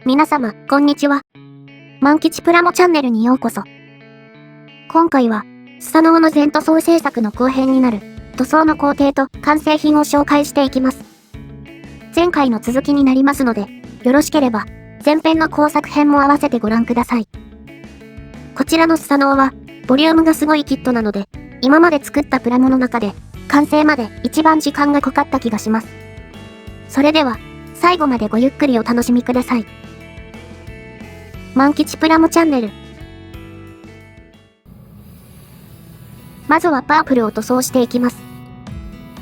皆様、こんにちは。万吉プラモチャンネルにようこそ。今回は、スサノオの全塗装制作の後編になる、塗装の工程と完成品を紹介していきます。前回の続きになりますので、よろしければ、前編の工作編も合わせてご覧ください。こちらのスサノオは、ボリュームがすごいキットなので、今まで作ったプラモの中で、完成まで一番時間がかかった気がします。それでは、最後までごゆっくりお楽しみください。万吉プラモチャンネル。まずはパープルを塗装していきます。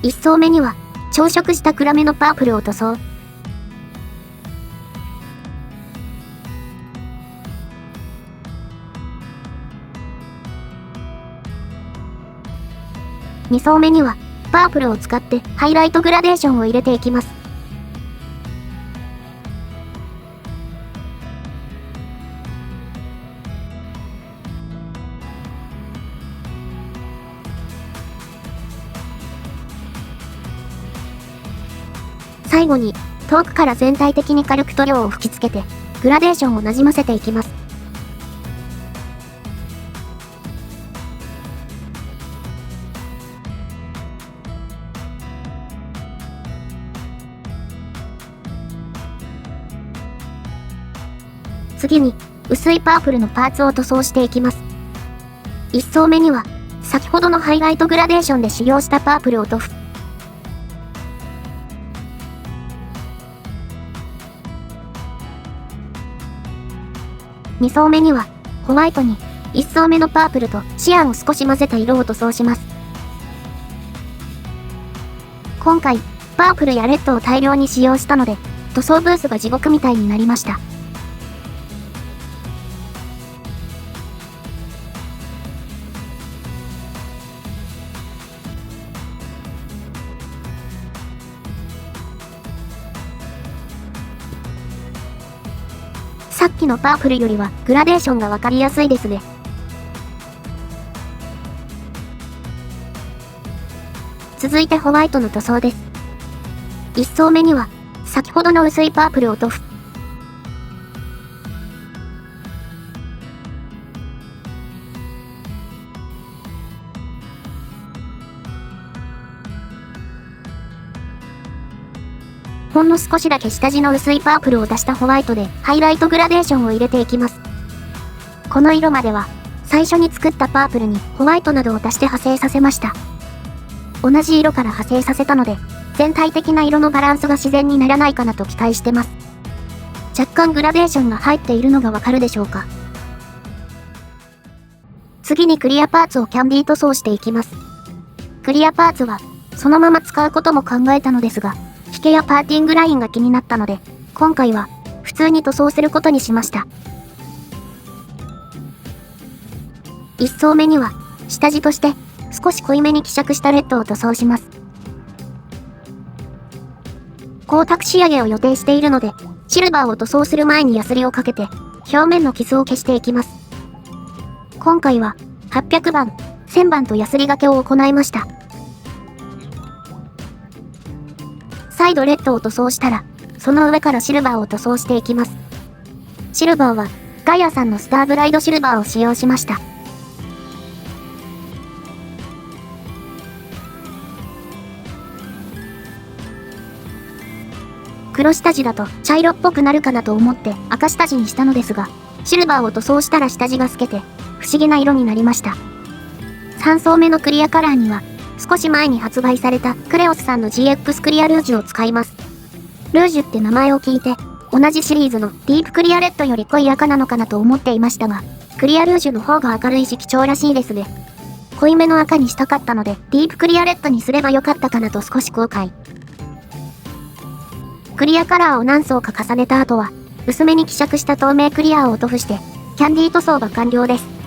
1層目には、調色した暗めのパープルを塗装。2層目には、パープルを使ってハイライトグラデーションを入れていきます。最後に、遠くから全体的に軽く塗料を吹き付けて、グラデーションをなじませていきます。次に、薄いパープルのパーツを塗装していきます。1層目には、先ほどのハイライトグラデーションで使用したパープルを塗布。2層目には、ホワイトに、1層目のパープルとシアンを少し混ぜた色を塗装します。今回、パープルやレッドを大量に使用したので、塗装ブースが地獄みたいになりました。さっきのパープルよりはグラデーションがわかりやすいですね。続いてホワイトの塗装です。1層目には先ほどの薄いパープルを塗布。ほんの少しだけ下地の薄いパープルを出したホワイトでハイライトグラデーションを入れていきます。この色までは最初に作ったパープルにホワイトなどを足して派生させました。同じ色から派生させたので全体的な色のバランスが自然にならないかなと期待してます。若干グラデーションが入っているのがわかるでしょうか。次にクリアパーツをキャンディー塗装していきます。クリアパーツはそのまま使うことも考えたのですが、引けやパーティングラインが気になったので、今回は普通に塗装することにしました。1層目には下地として少し濃いめに希釈したレッドを塗装します。光沢仕上げを予定しているので、シルバーを塗装する前にヤスリをかけて表面の傷を消していきます。今回は800番、1000番とヤスリがけを行いました。再度レッドを塗装したら、その上からシルバーを塗装していきます。シルバーは、ガイアさんのスターブライドシルバーを使用しました。黒下地だと茶色っぽくなるかなと思って赤下地にしたのですが、シルバーを塗装したら下地が透けて、不思議な色になりました。3層目のクリアカラーには、少し前に発売されたクレオスさんの GX クリアルージュを使います。ルージュって名前を聞いて、同じシリーズのディープクリアレッドより濃い赤なのかなと思っていましたが、クリアルージュの方が明るいし貴重らしいですね。濃いめの赤にしたかったので、ディープクリアレッドにすればよかったかなと少し後悔。クリアカラーを何層か重ねた後は、薄めに希釈した透明クリアを塗布して、キャンディー塗装が完了です。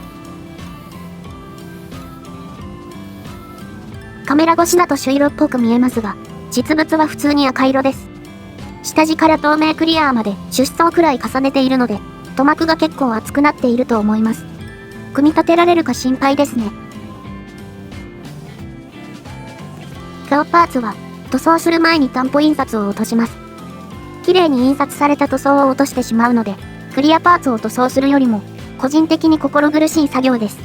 カメラ越しだと朱色っぽく見えますが、実物は普通に赤色です。下地から透明クリアまで10層くらい重ねているので、塗膜が結構厚くなっていると思います。組み立てられるか心配ですね。顔パーツは塗装する前に担保印刷を落とします。綺麗に印刷された塗装を落としてしまうので、クリアパーツを塗装するよりも、個人的に心苦しい作業です。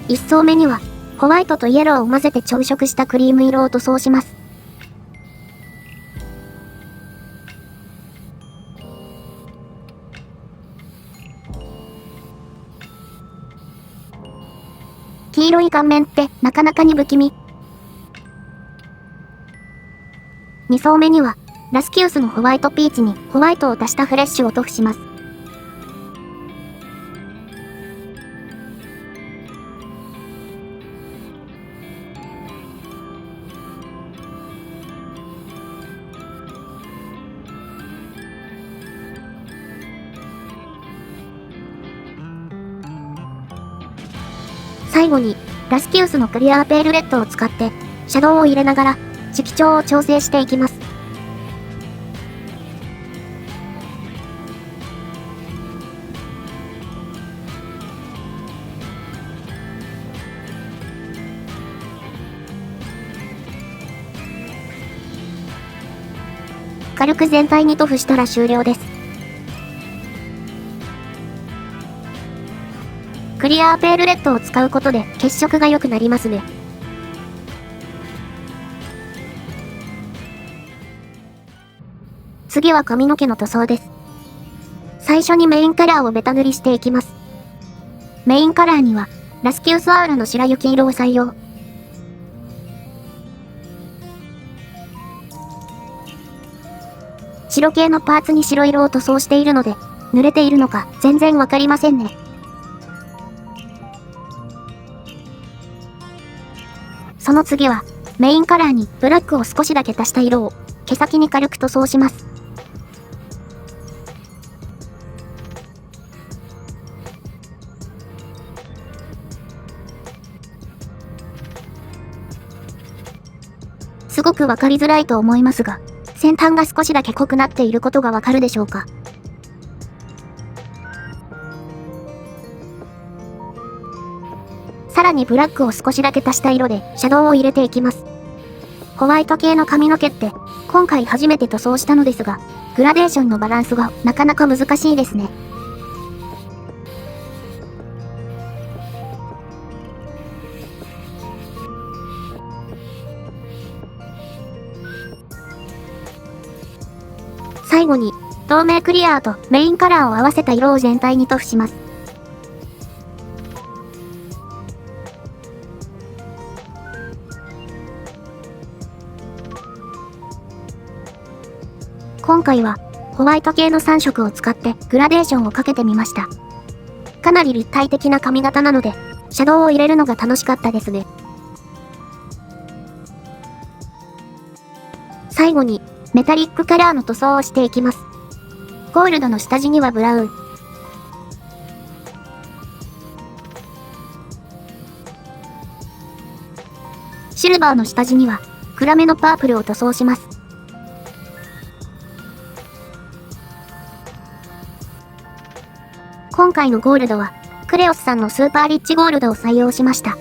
1層目には、ホワイトとイエローを混ぜて調色したクリーム色を塗装します。黄色い顔面ってなかなかに不気味。2層目には、ラスキウスのホワイトピーチにホワイトを足したフレッシュを塗布します。最後に、ラスキウスのクリアーペールレッドを使って、シャドウを入れながら、色調を調整していきます。軽く全体に塗布したら終了です。クリアーペールレッドを使うことで血色が良くなりますね。次は髪の毛の塗装です。最初にメインカラーをベタ塗りしていきます。メインカラーには、ラスキウスアールの白雪色を採用。白系のパーツに白色を塗装しているので、濡れているのか全然わかりませんね。その次は、メインカラーにブラックを少しだけ足した色を毛先に軽く塗装します。すごくわかりづらいと思いますが、先端が少しだけ濃くなっていることがわかるでしょうか。さらにブラックを少しだけ足した色でシャドウを入れていきます。ホワイト系の髪の毛って今回初めて塗装したのですが、グラデーションのバランスがなかなか難しいですね。最後に透明クリアーとメインカラーを合わせた色を全体に塗布します。今回はホワイト系の3色を使ってグラデーションをかけてみました。かなり立体的な髪型なので、シャドウを入れるのが楽しかったですね。最後にメタリックカラーの塗装をしていきます。ゴールドの下地にはブラウン。シルバーの下地には暗めのパープルを塗装します。今回のゴールドはクレオスさんのスーパーリッチゴールドを採用しました。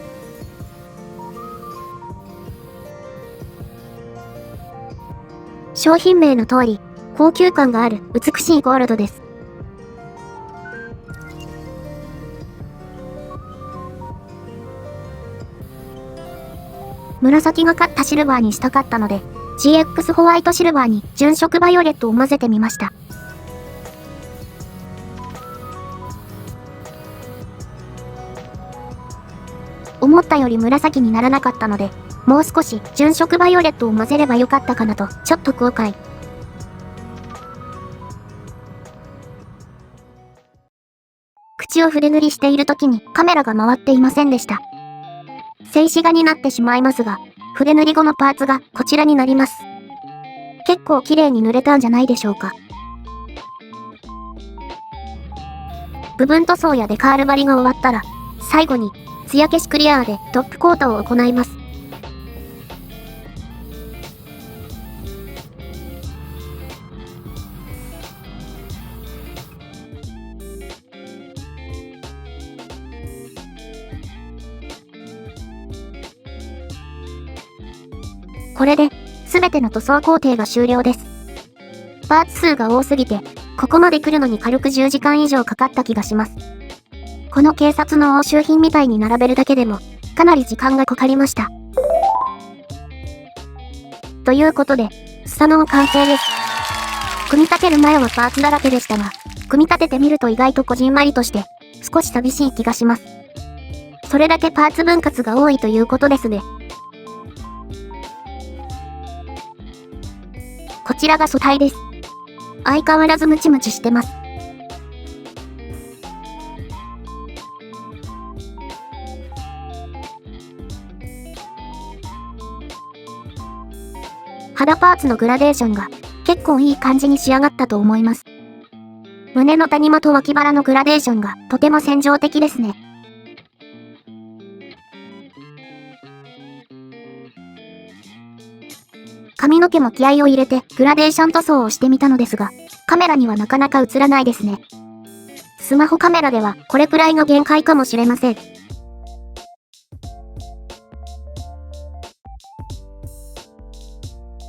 商品名の通り、高級感がある美しいゴールドです。紫がかったシルバーにしたかったので、GX ホワイトシルバーに純色バイオレットを混ぜてみました。思ったより紫にならなかったので、もう少し純色バイオレットを混ぜればよかったかなと、ちょっと後悔。口を筆塗りしている時にカメラが回っていませんでした。静止画になってしまいますが、筆塗り後のパーツがこちらになります。結構綺麗に塗れたんじゃないでしょうか。部分塗装やデカール張りが終わったら、最後に艶消しクリアーでトップコートを行います。これで、すべての塗装工程が終了です。パーツ数が多すぎて、ここまで来るのに軽く10時間以上かかった気がします。この警察の押収品みたいに並べるだけでも、かなり時間がかかりました。ということで、スサノオ完成です。組み立てる前はパーツだらけでしたが、組み立ててみると意外とこじんまりとして、少し寂しい気がします。それだけパーツ分割が多いということですね。こちらが素体です。相変わらずムチムチしてます。肌パーツのグラデーションが結構いい感じに仕上がったと思います。胸の谷間と脇腹のグラデーションがとても戦場的ですね。髪の毛も気合を入れてグラデーション塗装をしてみたのですが、カメラにはなかなか映らないですね。スマホカメラではこれくらいが限界かもしれません。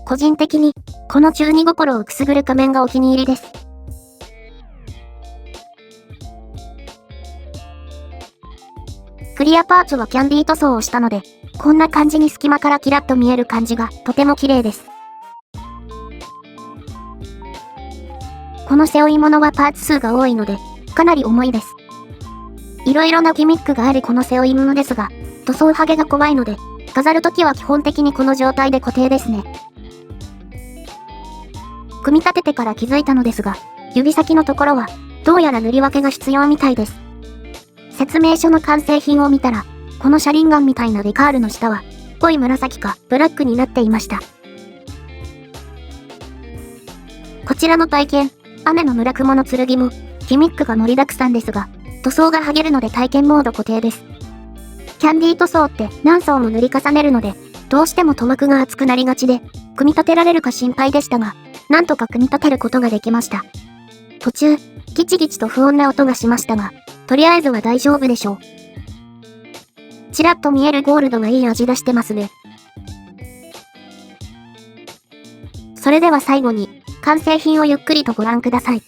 個人的に、この中二心をくすぐる仮面がお気に入りです。クリアパーツはキャンディー塗装をしたので、こんな感じに隙間からキラッと見える感じがとても綺麗です。この背負い物はパーツ数が多いので、かなり重いです。いろいろなギミックがあるこの背負い物ですが、塗装剥げが怖いので、飾るときは基本的にこの状態で固定ですね。組み立ててから気づいたのですが、指先のところは、どうやら塗り分けが必要みたいです。説明書の完成品を見たら、この車輪ガンみたいなデカールの下は、濃い紫かブラックになっていました。こちらの体験、雨の村雲の剣も、ギミックが盛りだくさんですが、塗装が剥げるので体験モード固定です。キャンディー塗装って何層も塗り重ねるので、どうしても塗膜が厚くなりがちで、組み立てられるか心配でしたが、なんとか組み立てることができました。途中、ギチギチと不穏な音がしましたが、とりあえずは大丈夫でしょう。ちらっと見えるゴールドがいい味出してますね。それでは最後に、完成品をゆっくりとご覧ください。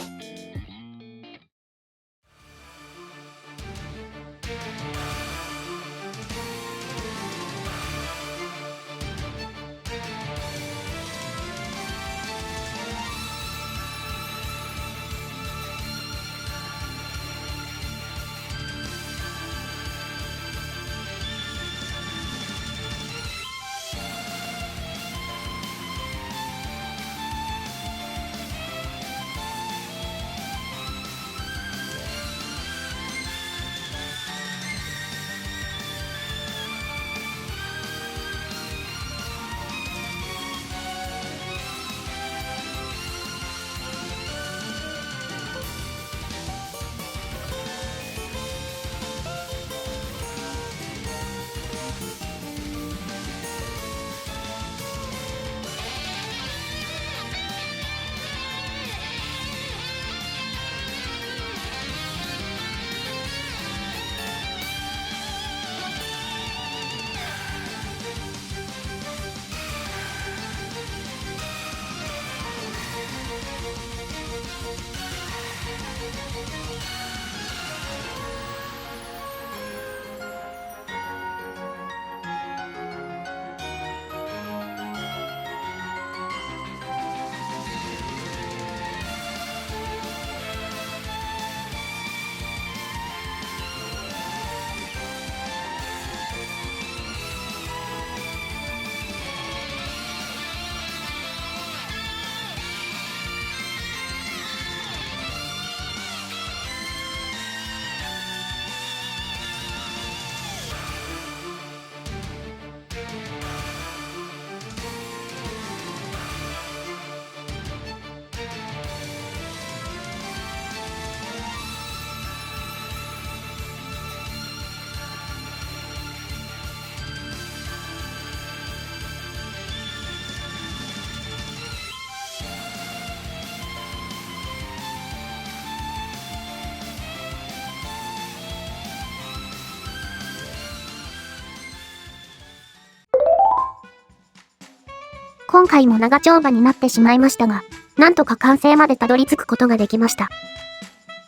今回も長丁場になってしまいましたが、なんとか完成までたどり着くことができました。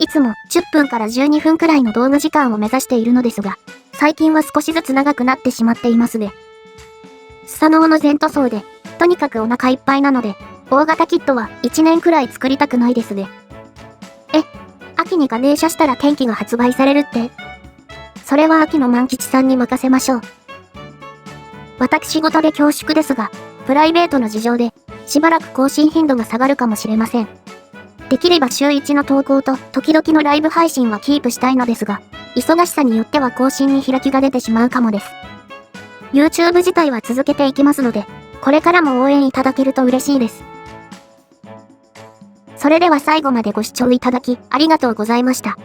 いつも10分から12分くらいの動画時間を目指しているのですが、最近は少しずつ長くなってしまっていますね。スサノオの全塗装で、とにかくお腹いっぱいなので、大型キットは1年くらい作りたくないですね。秋にガネーシャしたら天気が発売されるって。それは秋の万吉さんに任せましょう。私事で恐縮ですが、プライベートの事情で、しばらく更新頻度が下がるかもしれません。できれば週1の投稿と時々のライブ配信はキープしたいのですが、忙しさによっては更新に開きが出てしまうかもです。YouTube 自体は続けていきますので、これからも応援いただけると嬉しいです。それでは最後までご視聴いただきありがとうございました。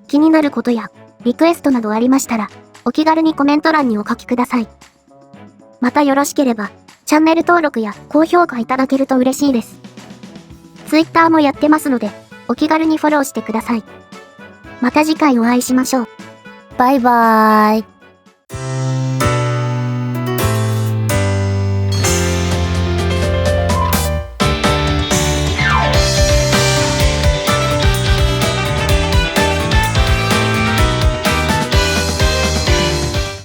気になることやリクエストなどありましたら、お気軽にコメント欄にお書きください。またよろしければ、チャンネル登録や高評価いただけると嬉しいです。Twitter もやってますので、お気軽にフォローしてください。また次回お会いしましょう。バイバーイ。